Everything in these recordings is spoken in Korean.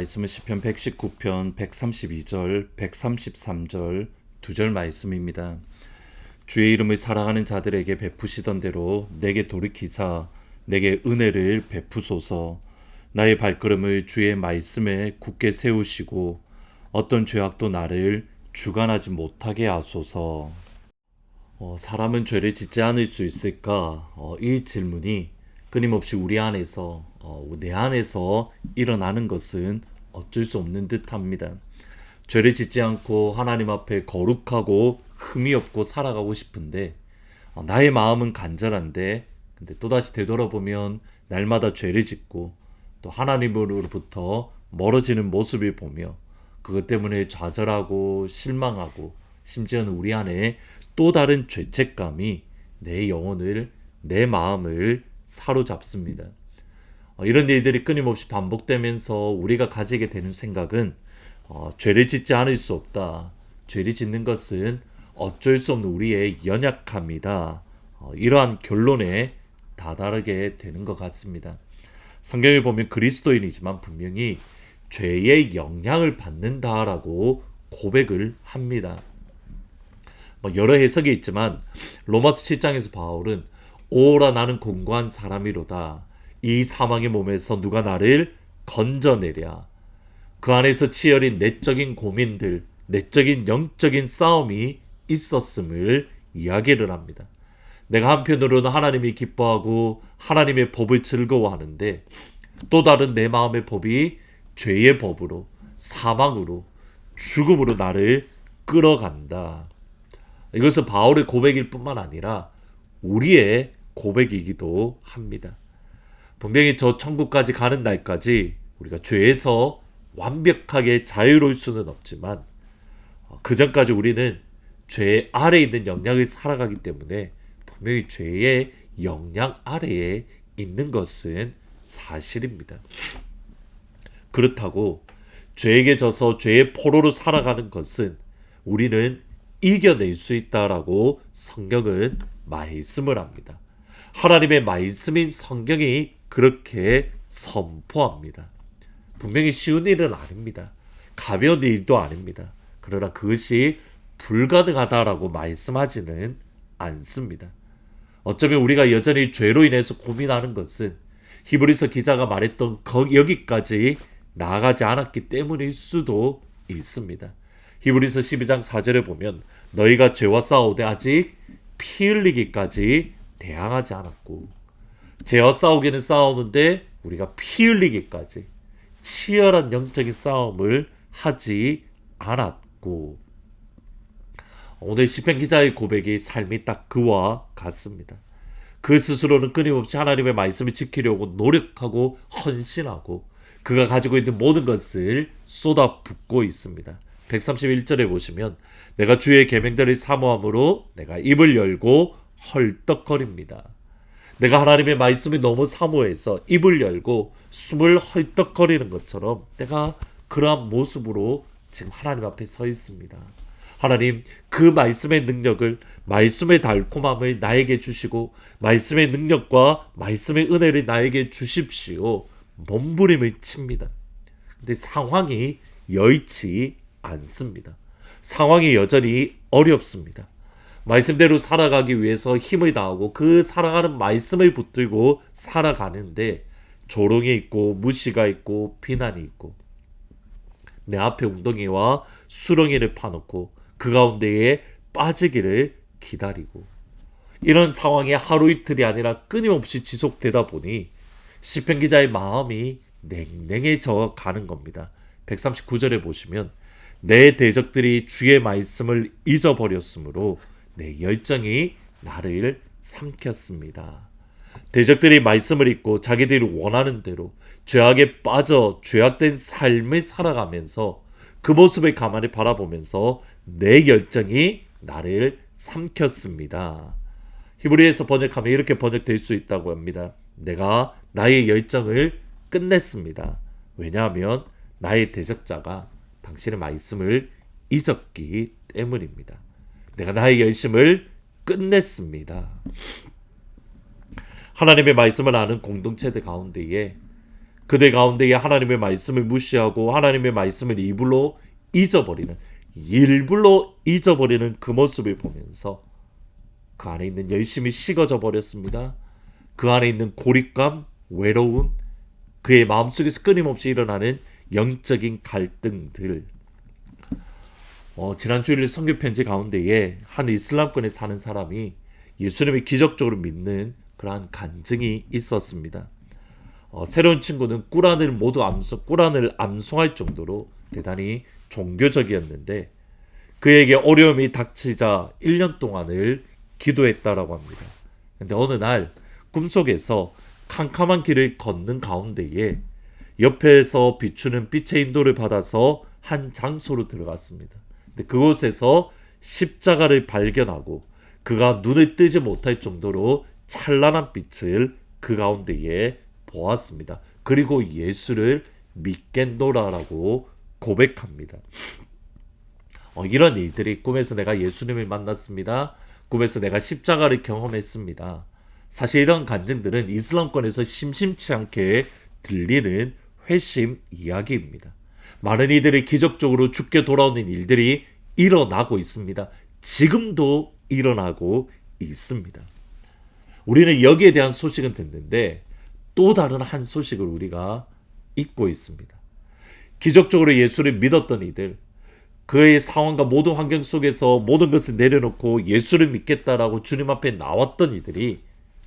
말씀은 시편 119편 132절, 133절 두 절 말씀입니다. 주의 이름을 사랑하는 자들에게 베푸시던 대로 내게 돌이키사 내게 은혜를 베푸소서. 나의 발걸음을 주의 말씀에 굳게 세우시고 어떤 죄악도 나를 주관하지 못하게 하소서. 사람은 죄를 짓지 않을 수 있을까? 이 질문이 끊임없이 우리 안에서 내 안에서 일어나는 것은 어쩔 수 없는 듯합니다. 죄를 짓지 않고 하나님 앞에 거룩하고 흠이 없고 살아가고 싶은데 나의 마음은 간절한데 근데 또다시 되돌아보면 날마다 죄를 짓고 또 하나님으로부터 멀어지는 모습을 보며 그것 때문에 좌절하고 실망하고 심지어는 우리 안에 또 다른 죄책감이 내 영혼을 내 마음을 사로잡습니다. 이런 일들이 끊임없이 반복되면서 우리가 가지게 되는 생각은 죄를 짓지 않을 수 없다. 죄를 짓는 것은 어쩔 수 없는 우리의 연약함이다. 이러한 결론에 다다르게 되는 것 같습니다. 성경을 보면 그리스도인이지만 분명히 죄의 영향을 받는다라고 고백을 합니다. 여러 해석이 있지만 로마서 7장에서 바울은 오라 나는 공고한 사람이로다. 이 사망의 몸에서 누가 나를 건져내랴. 그 안에서 치열인 내적인 고민들, 내적인 영적인 싸움이 있었음을 이야기를 합니다. 내가 한편으로는 하나님이 기뻐하고 하나님의 법을 즐거워하는데 또 다른 내 마음의 법이 죄의 법으로 사망으로 죽음으로 나를 끌어간다. 이것은 바울의 고백일 뿐만 아니라 우리의 고백이기도 합니다. 분명히 저 천국까지 가는 날까지 우리가 죄에서 완벽하게 자유로울 수는 없지만 그 전까지 우리는 죄 아래에 있는 영향을 살아가기 때문에 분명히 죄의 영향 아래에 있는 것은 사실입니다. 그렇다고 죄에게 져서 죄의 포로로 살아가는 것은 우리는 이겨낼 수 있다라고 성경은 말씀을 합니다. 하나님의 말씀인 성경이 그렇게 선포합니다. 분명히 쉬운 일은 아닙니다. 가벼운 일도 아닙니다. 그러나 그것이 불가능하다라고 말씀하지는 않습니다. 어쩌면 우리가 여전히 죄로 인해서 고민하는 것은 히브리서 기자가 말했던 여기까지 나아가지 않았기 때문일 수도 있습니다. 히브리서 12장 4절에 보면 너희가 죄와 싸우되 아직 피 흘리기까지 대항하지 않았고 죄와 싸우기는 싸우는데 우리가 피 흘리기까지 치열한 영적인 싸움을 하지 않았고 오늘 시편 기자의 고백이 삶이 딱 그와 같습니다. 그 스스로는 끊임없이 하나님의 말씀을 지키려고 노력하고 헌신하고 그가 가지고 있는 모든 것을 쏟아붓고 있습니다. 131절에 보시면 내가 주의 계명들을 사모함으로 내가 입을 열고 헐떡거립니다. 내가 하나님의 말씀이 너무 사모해서 입을 열고 숨을 헐떡거리는 것처럼 내가 그러한 모습으로 지금 하나님 앞에 서 있습니다. 하나님, 그 말씀의 능력을, 말씀의 달콤함을 나에게 주시고 말씀의 능력과 말씀의 은혜를 나에게 주십시오. 몸부림을 칩니다. 근데 상황이 여의치 않습니다. 상황이 여전히 어렵습니다. 말씀대로 살아가기 위해서 힘을 다하고 그 살아가는 말씀을 붙들고 살아가는데 조롱이 있고 무시가 있고 비난이 있고 내 앞에 웅덩이와 수렁이를 파놓고 그 가운데에 빠지기를 기다리고 이런 상황이 하루 이틀이 아니라 끊임없이 지속되다 보니 시편 기자의 마음이 냉랭해져 가는 겁니다. 139절에 보시면 내 대적들이 주의 말씀을 잊어버렸으므로 내 열정이 나를 삼켰습니다. 대적들이 말씀을 잊고 자기들이 원하는 대로 죄악에 빠져 죄악된 삶을 살아가면서 그 모습을 가만히 바라보면서 내 열정이 나를 삼켰습니다. 히브리에서 번역하면 이렇게 번역될 수 있다고 합니다. 내가 나의 열정을 끝냈습니다. 왜냐하면 나의 대적자가 당신의 말씀을 잊었기 때문입니다. 내가 나의 열심을 끝냈습니다. 하나님의 말씀을 아는 공동체들 가운데에 그들 가운데에 하나님의 말씀을 무시하고 하나님의 말씀을 일부러 잊어버리는 그 모습을 보면서 그 안에 있는 열심이 식어져 버렸습니다. 그 안에 있는 고립감, 외로움, 그의 마음속에서 끊임없이 일어나는 영적인 갈등들. 지난 주일 선교 편지 가운데에 한 이슬람권에 사는 사람이 예수님을 기적적으로 믿는 그러한 간증이 있었습니다. 새로운 친구는 꾸란을 암송할 정도로 대단히 종교적이었는데 그에게 어려움이 닥치자 1년 동안을 기도했다라고 합니다. 근데 어느 날 꿈속에서 캄캄한 길을 걷는 가운데에 옆에서 비추는 빛의 인도를 받아서 한 장소로 들어갔습니다. 근데 그곳에서 십자가를 발견하고 그가 눈을 뜨지 못할 정도로 찬란한 빛을 그 가운데에 보았습니다. 그리고 예수를 믿겠노라라고 고백합니다. 이런 일들이 꿈에서 내가 예수님을 만났습니다. 꿈에서 내가 십자가를 경험했습니다. 사실 이런 간증들은 이슬람권에서 심심치 않게 들리는 회심 이야기입니다. 많은 이들이 기적적으로 죽게 돌아오는 일들이 일어나고 있습니다. 지금도 일어나고 있습니다. 우리는 여기에 대한 소식은 듣는데 또 다른 한 소식을 우리가 잊고 있습니다. 기적적으로 예수를 믿었던 이들, 그의 상황과 모든 환경 속에서 모든 것을 내려놓고 예수를 믿겠다라고 주님 앞에 나왔던 이들이,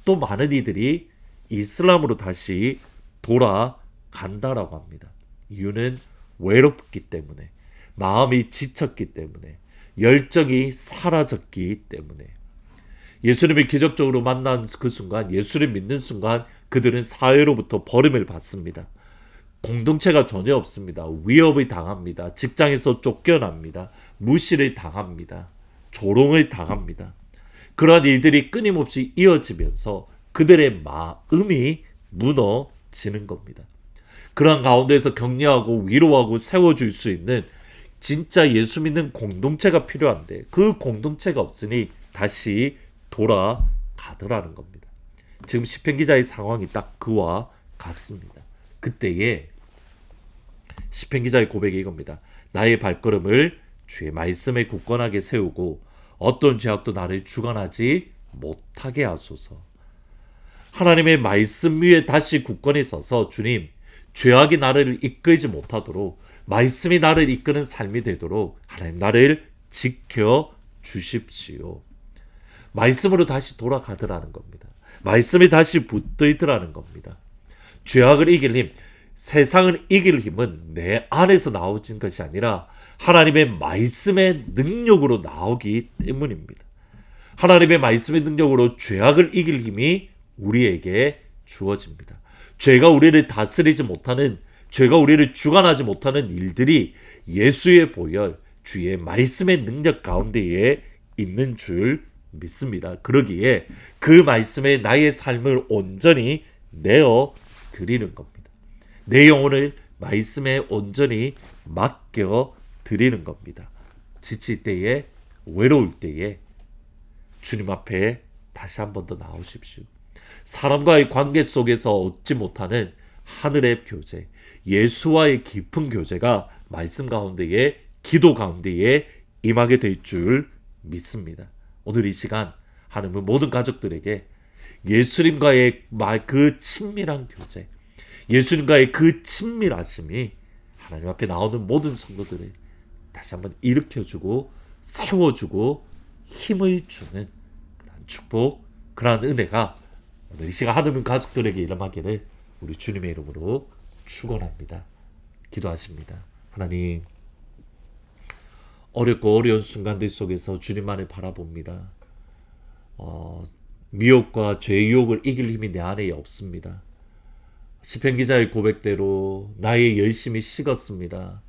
또 많은 이들이 이슬람으로 다시 돌아간다라고 합니다. 이유는 외롭기 때문에, 마음이 지쳤기 때문에, 열정이 사라졌기 때문에. 예수님을 기적적으로 만난 그 순간, 예수를 믿는 순간 그들은 사회로부터 버림을 받습니다. 공동체가 전혀 없습니다. 위협을 당합니다. 직장에서 쫓겨납니다. 무시를 당합니다. 조롱을 당합니다. 그러한 일들이 끊임없이 이어지면서 그들의 마음이 무너지는 겁니다. 그러한 가운데에서 격려하고 위로하고 세워줄 수 있는 진짜 예수 믿는 공동체가 필요한데 그 공동체가 없으니 다시 돌아가더라는 겁니다. 지금 시편 기자의 상황이 딱 그와 같습니다. 그때에 시편 기자의 고백이 이겁니다. 나의 발걸음을 주의 말씀에 굳건하게 세우고 어떤 죄악도 나를 주관하지 못하게 하소서. 하나님의 말씀 위에 다시 굳건히 서서 주님, 죄악이 나를 이끌지 못하도록, 말씀이 나를 이끄는 삶이 되도록 하나님 나를 지켜 주십시오. 말씀으로 다시 돌아가더라는 겁니다. 말씀이 다시 붙들더라는 겁니다. 죄악을 이길 힘, 세상을 이길 힘은 내 안에서 나오진 것이 아니라 하나님의 말씀의 능력으로 나오기 때문입니다. 하나님의 말씀의 능력으로 죄악을 이길 힘이 우리에게 주어집니다. 죄가 우리를 다스리지 못하는, 죄가 우리를 주관하지 못하는 일들이 예수의 보혈, 주의 말씀의 능력 가운데에 있는 줄 믿습니다. 그러기에 그 말씀에 나의 삶을 온전히 내어 드리는 겁니다. 내 영혼을 말씀에 온전히 맡겨 드리는 겁니다. 지칠 때에, 외로울 때에 주님 앞에 다시 한 번 더 나오십시오. 사람과의 관계 속에서 얻지 못하는 하늘의 교제, 예수와의 깊은 교제가 말씀 가운데에, 기도 가운데에 임하게 될 줄 믿습니다. 오늘 이 시간 하나님은 모든 가족들에게 예수님과의 그 친밀한 교제, 예수님과의 그 친밀하심이 하나님 앞에 나오는 모든 성도들을 다시 한번 일으켜주고 세워주고 힘을 주는 그런 축복, 그러한 은혜가 오늘 이 시간 하나님 가족들에게 일어나기를 우리 주님의 이름으로 축원합니다. 기도하십니다. 하나님, 어렵고 어려운 순간들 속에서 주님만을 바라봅니다. 미혹과 죄의 유혹을 이길 힘이 내 안에 없습니다. 시편 기자의 고백대로 나의 열심이 식었습니다.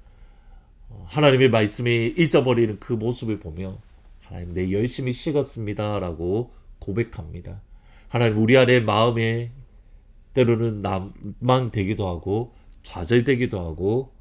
하나님의 말씀이 잊어버리는 그 모습을 보며 하나님, 내 열심이 식었습니다 라고 고백합니다. 하나님, 우리 안에 마음에 때로는 난망되기도 하고 좌절되기도 하고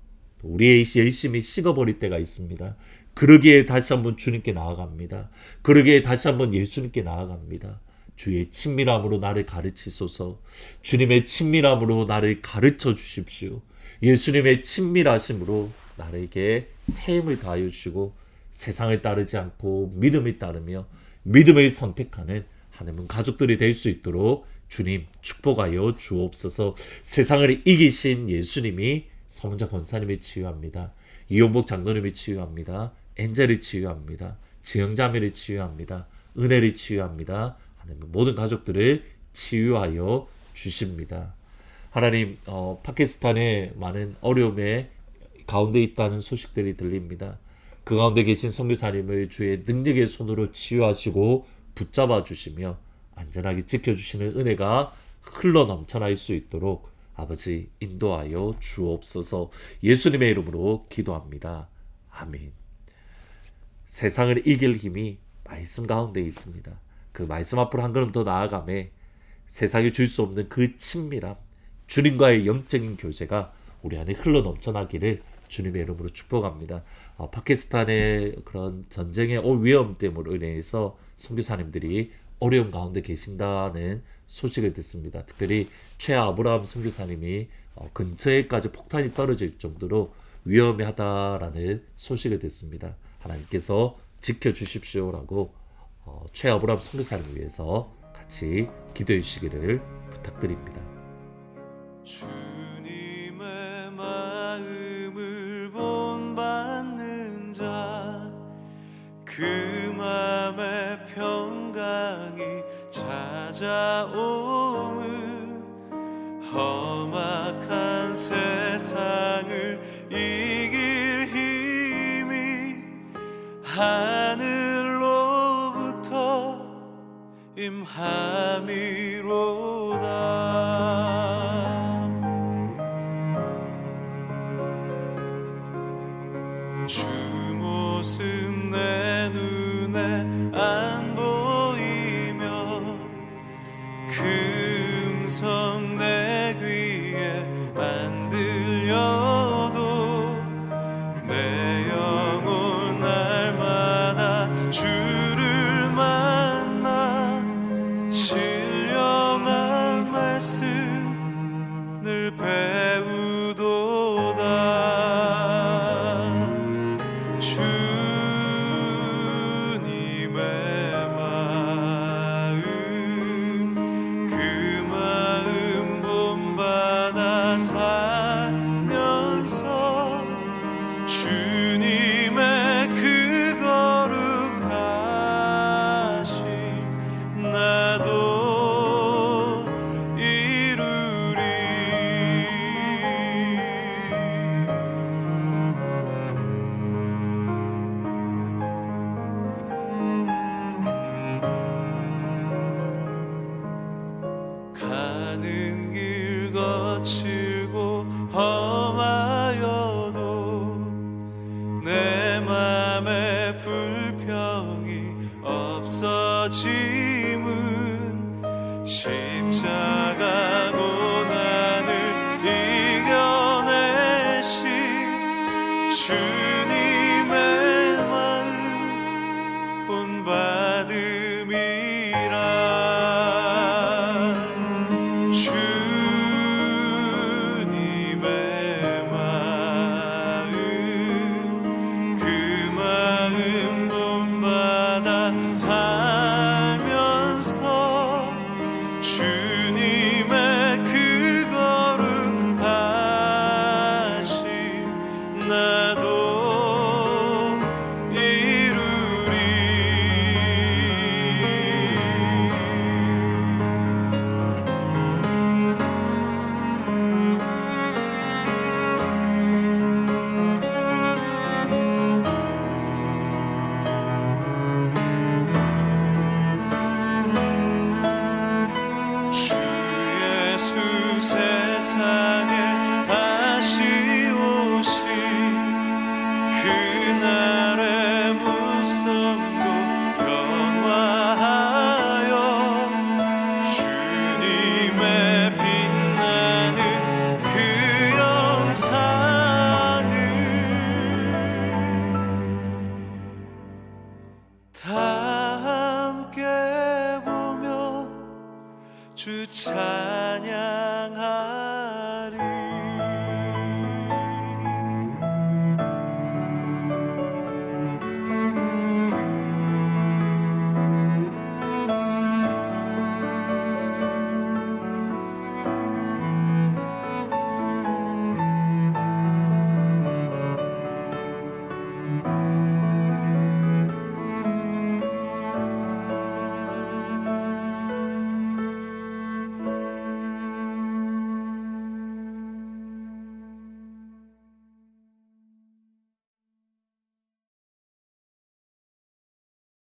우리의 열심이 식어버릴 때가 있습니다. 그러기에 다시 한번 주님께 나아갑니다. 그러기에 다시 한번 예수님께 나아갑니다. 주의 친밀함으로 나를 가르치소서. 주님의 친밀함으로 나를 가르쳐 주십시오. 예수님의 친밀하심으로 나에게 새 힘을 다하여 주시고 세상을 따르지 않고 믿음을 따르며 믿음을 선택하는 하나님 가족들이 될 수 있도록 주님 축복하여 주옵소서. 세상을 이기신 예수님이 서문자 권사님을 치유합니다. 이용복 장로님을 치유합니다. 엔젤을 치유합니다. 지영자매를 치유합니다. 은혜를 치유합니다. 하나님 모든 가족들을 치유하여 주십니다. 하나님 파키스탄에 많은 어려움에 가운데 있다는 소식들이 들립니다. 그 가운데 계신 선교사님을 주의 능력의 손으로 치유하시고 붙잡아 주시며 안전하게 지켜주시는 은혜가 흘러 넘쳐날 수 있도록 아버지 인도하여 주옵소서. 예수님의 이름으로 기도합니다. 아멘. 세상을 이길 힘이 말씀 가운데 있습니다. 그 말씀 앞으로 한 걸음 더 나아가매 세상에 줄 수 없는 그 친밀함, 주님과의 영적인 교제가 우리 안에 흘러 넘쳐나기를 주님의 이름으로 축복합니다. 파키스탄의 그런 전쟁의 위험 때문에 인해서 선교사님들이 어려움 가운데 계신다는 소식을 듣습니다. 특별히 최아브라함 선교사님이 근처에까지 폭탄이 떨어질 정도로 위험하다라는 소식을 듣습니다. 하나님께서 지켜주십시오라고 최아브라함 선교사님을 위해서 같이 기도해 주시기를 부탁드립니다. 주님의 마음을 본받는 자, 그 맘에 평강이 찾아오면 험악한 세상을 이길 힘이 하늘로부터 임함이로다. 주 모습 내 눈에 안 보이며 그 음성 내 귀에 안 들려도 내 영혼 날마다 주를 만나 신령한 말씀 늘 배우도다. 주님의 마음 그 마음 본받아 살면서 주님의 그 거룩하심 나도 이루리. 가는 길 거칠고 험하여도 내 맘에 불평이 없어짐은 십자가 고난을 이겨내신 주님의 마음 본받음이라. 주님의 마음 그 마음 본받아 살며 주 찬양